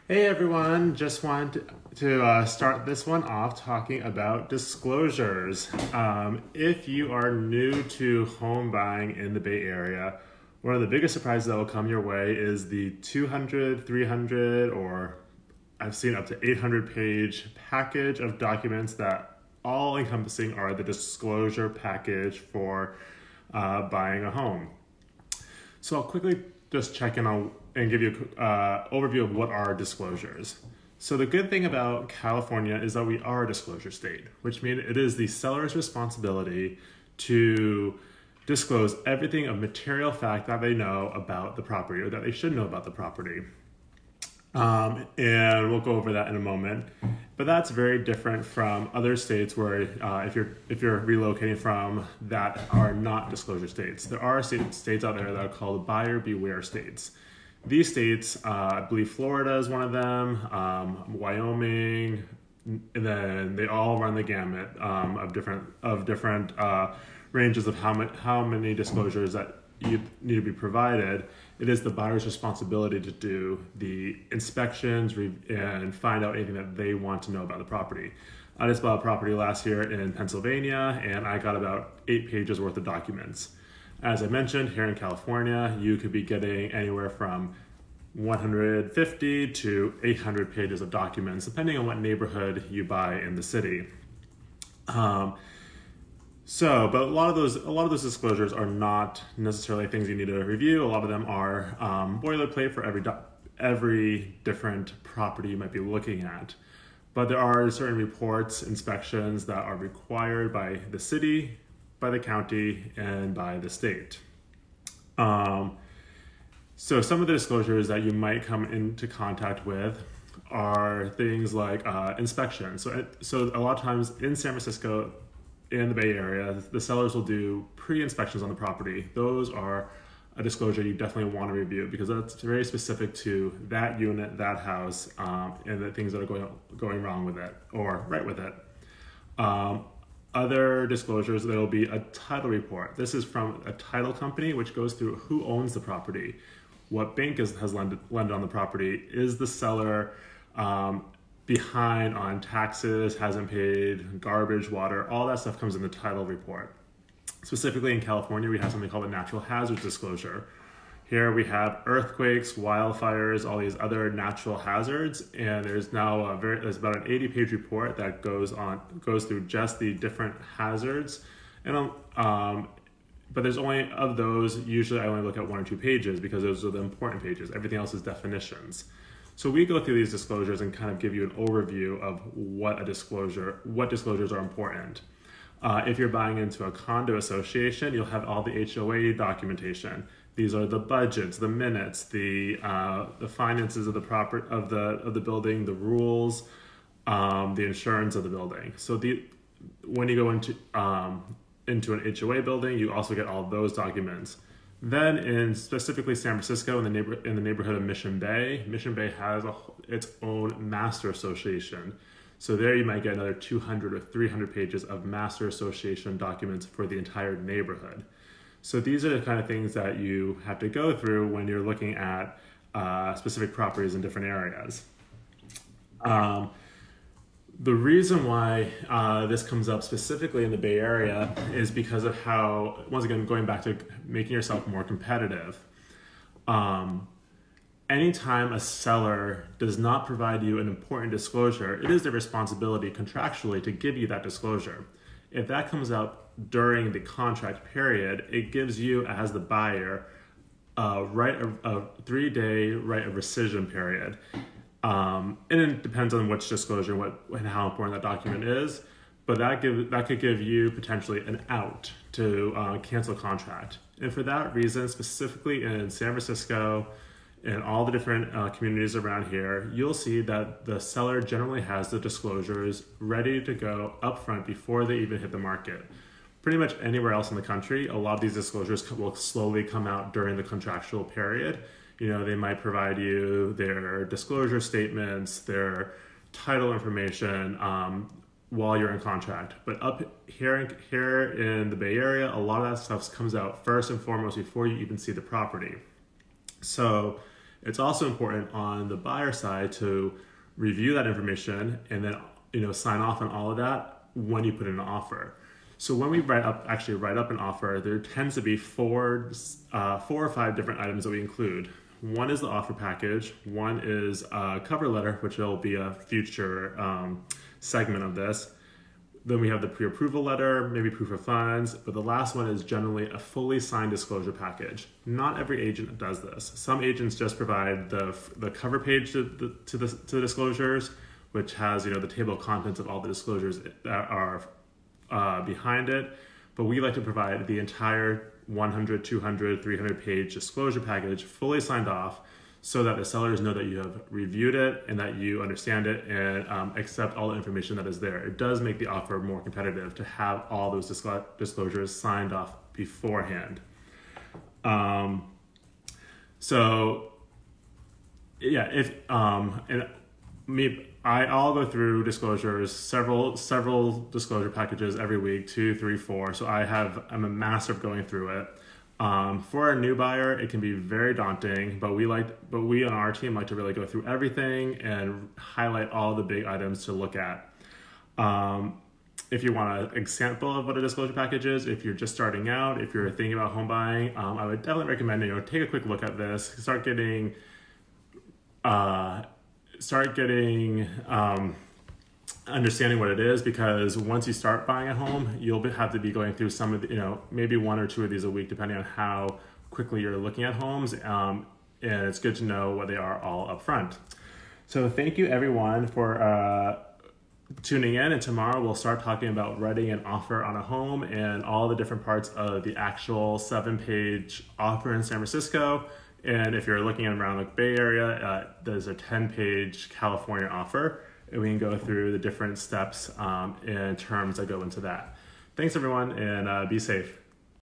Hey everyone, just wanted to start this one off talking about disclosures. If you are new to home buying in the Bay Area, one of the biggest surprises that will come your way is the 200, 300, or I've seen up to 800 page package of documents that all encompassing are the disclosure package for buying a home. So I'll quickly just check in on and give you an overview of what are disclosures. So the good thing about California is that we are a disclosure state, which means it is the seller's responsibility to disclose everything of material fact that they know about the property or that they should know about the property. And we'll go over that in a moment. But that's very different from other states where if you're relocating from that are not disclosure states. There are states out there that are called buyer beware states. These states, I believe Florida is one of them, Wyoming, and then they all run the gamut of different ranges of how many disclosures that you need to be provided. It is the buyer's responsibility to do the inspections and find out anything that they want to know about the property. I just bought a property last year in Pennsylvania, and I got about 8 pages worth of documents. As I mentioned, here in California, you could be getting anywhere from 150 to 800 pages of documents, depending on what neighborhood you buy in the city. But a lot of those disclosures are not necessarily things you need to review. A lot of them are boilerplate for every different property you might be looking at. But there are certain reports, inspections that are required by the city, by the county, and by the state. So some of the disclosures that you might come into contact with are things like inspections. So a lot of times in San Francisco, in the Bay Area, the sellers will do pre-inspections on the property. Those are a disclosure you definitely want to review because that's very specific to that unit, that house, and the things that are going wrong with it or right with it. Other disclosures, there will be a title report. This is from a title company, which goes through who owns the property, what bank has lended on the property, is the seller behind on taxes, hasn't paid, garbage, water, all that stuff comes in the title report. Specifically in California, we have something called a natural hazards disclosure. Here we have earthquakes, wildfires, all these other natural hazards, and there's now there's about an 80-page report that goes through just the different hazards, and but there's only of those. Usually, I only look at 1 or 2 pages because those are the important pages. Everything else is definitions. So we go through these disclosures and kind of give you an overview of what disclosures are important. If you're buying into a condo association, you'll have all the HOA documentation. These are the budgets, the minutes, the finances of the building, the rules, the insurance of the building. So when you go into an HOA building, you also get all of those documents. Then in specifically San Francisco, in the neighborhood of Mission Bay has its own master association. So there you might get another 200 or 300 pages of master association documents for the entire neighborhood. So these are the kind of things that you have to go through when you're looking at specific properties in different areas. The reason why this comes up specifically in the Bay Area is because of how, once again, going back to making yourself more competitive. Anytime a seller does not provide you an important disclosure, it is their responsibility contractually to give you that disclosure. If that comes out during the contract period, it gives you, as the buyer, a 3-day right of rescission period. And it depends on which disclosure and how important that document is, but that could give you potentially an out to cancel a contract. And for that reason, specifically in San Francisco and all the different communities around here, you'll see that the seller generally has the disclosures ready to go upfront before they even hit the market. Pretty much anywhere else in the country, a lot of these disclosures will slowly come out during the contractual period. You know, they might provide you their disclosure statements, their title information while you're in contract. But up here in the Bay Area, a lot of that stuff comes out first and foremost before you even see the property. So It's also important on the buyer side to review that information and then sign off on all of that when you put in an offer. So when we write up an offer, there tends to be four or five different items that we include. One is the offer package. One is a cover letter, which will be a future segment of this. Then we have the pre-approval letter, maybe proof of funds, but the last one is generally a fully signed disclosure package. Not every agent does this. Some agents just provide the cover page to the disclosures, which has the table of contents of all the disclosures that are behind it. But we like to provide the entire 100, 200, 300 page disclosure package fully signed off, so that the sellers know that you have reviewed it and that you understand it and accept all the information that is there. It does make the offer more competitive to have all those disclosures signed off beforehand. So yeah, I'll go through disclosures, several disclosure packages every week, 2, 3, 4. So I'm a master of going through it. For a new buyer, it can be very daunting, but we on our team like to really go through everything and highlight all the big items to look at. If you want an example of what a disclosure package is, if you're just starting out, if you're thinking about home buying, I would definitely recommend take a quick look at this, start getting understanding what it is, because once you start buying a home, you'll have to be going through some of the, maybe 1 or 2 of these a week, depending on how quickly you're looking at homes. And it's good to know what they are all up front. So thank you everyone for tuning in. And tomorrow we'll start talking about writing an offer on a home and all the different parts of the actual 7-page offer in San Francisco. And if you're looking around the Bay Area, there's a 10-page California offer. And we can go through the different steps and terms that go into that. Thanks everyone, and be safe.